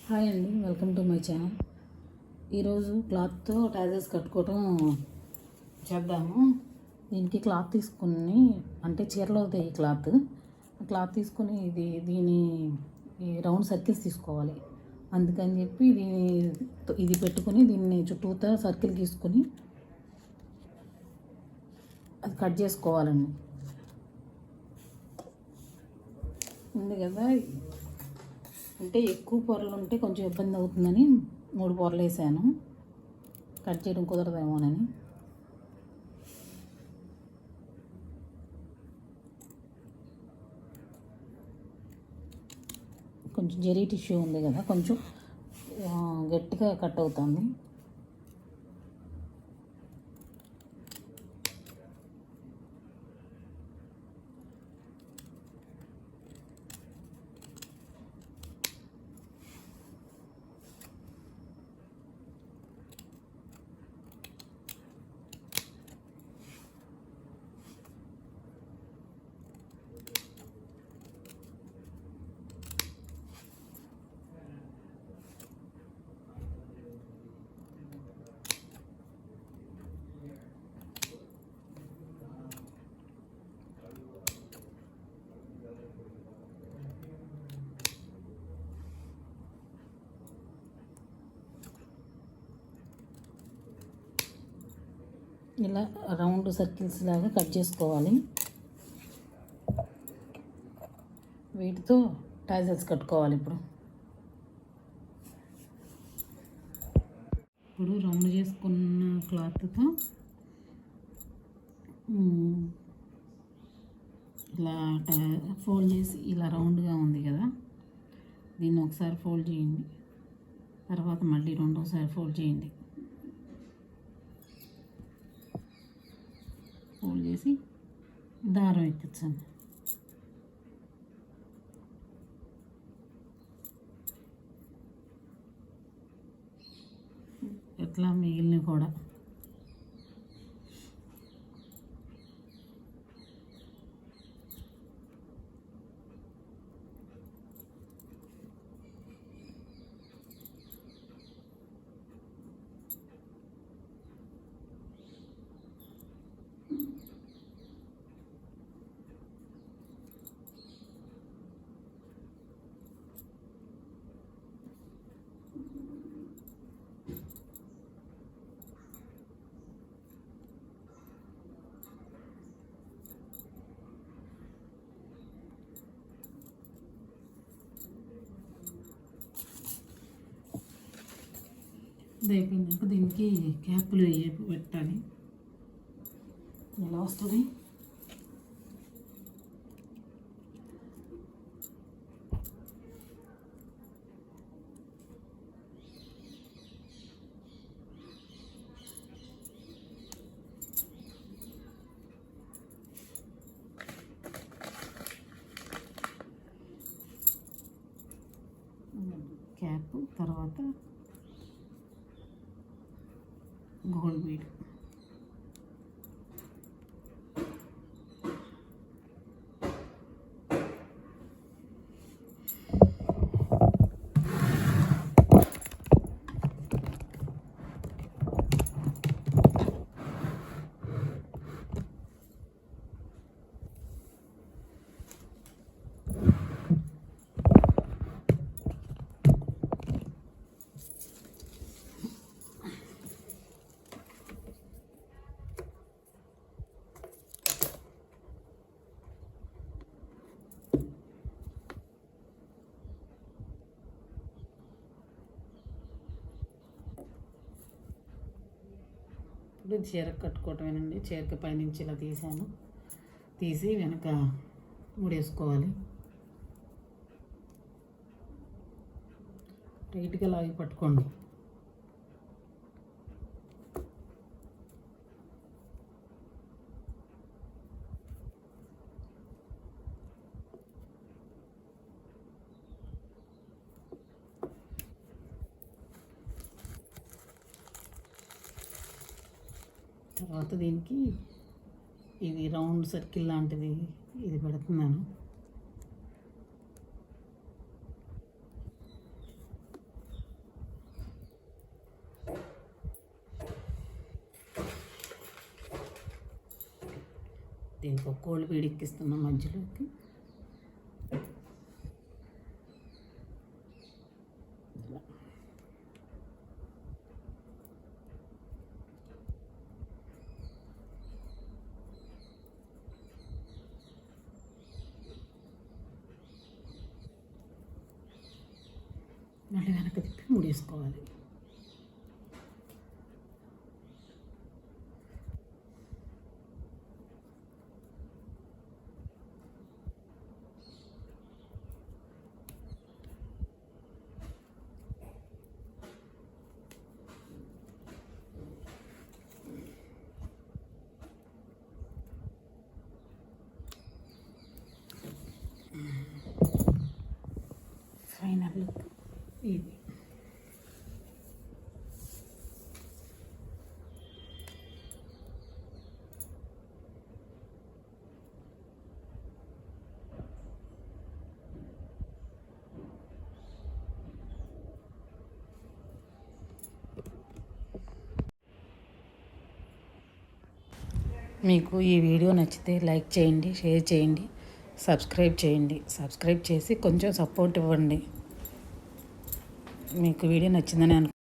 Hi అండి, welcome to my channel. ఈరోజు క్లాత్తో టాజెస్ కట్టుకోవడం చేద్దాము. దీనికి క్లాత్ తీసుకుని, అంటే చీరలో అవుతాయి ఈ క్లాత్ తీసుకుని దీని రౌండ్ సర్కిల్స్ తీసుకోవాలి. అందుకని చెప్పి ఇది పెట్టుకుని దీన్ని చుట్టూతో సర్కిల్ తీసుకుని అది కట్ చేసుకోవాలండి. ఉంది కదా, అంటే ఎక్కువ పొరలు ఉంటే కొంచెం ఇబ్బంది అవుతుందని 3 పొరలు వేసాను. కట్ చేయడం కుదరదేమోనని. కొంచెం జరీ టిష్యూ ఉంది కదా, కొంచెం గట్టిగా కట్ అవుతుంది. ఇలా రౌండ్ సర్కిల్స్ లాగా కట్ చేసుకోవాలి. వీటితో టాజెల్స్ కట్టుకోవాలి. ఇప్పుడు రౌండ్ చేసుకున్న క్లాత్తో ఇలా ఫోల్డ్ చేసి, ఇలా రౌండ్గా ఉంది కదా, దీన్ని ఒకసారి ఫోల్డ్ చేయండి. తర్వాత మళ్ళీ రెండోసారి ఫోల్డ్ చేయండి. ఫోల్డ్ చేసి దారం ఎక్కించండి. ఎట్లా మిగిలినవి కూడా అయిపోయినాక దీనికి క్యాప్లు పెట్టాలి. ఎలా వస్తుంది? క్యాప్, తర్వాత గోల్డ్ బీడ్. ఇప్పుడు చీరకు కట్టుకోవటమేనండి. చీరకు పైనుంచి ఇలా తీసి వెనక ముడేసుకోవాలి. టైట్గా లాగి పట్టుకోండి. తర్వాత దీనికి ఇది రౌండ్ సర్కిల్ లాంటిది ఇది పెడుతున్నాను. దీనికి ఒక కోళ్ళు వేడెక్కిస్తున్నాం మధ్యలోకి. మళ్ళీ వెనక్కి తిప్పి ముడేసుకోవాలి. ఫైనల్ లుక్ ఇది. మీకు ఈ వీడియో నచ్చితే లైక్ చేయండి, షేర్ చేయండి, సబ్స్క్రైబ్ చేయండి. సబ్స్క్రైబ్ చేసి కొంచెం సపోర్ట్ ఇవ్వండి. మీకు వీడియో నచ్చిందని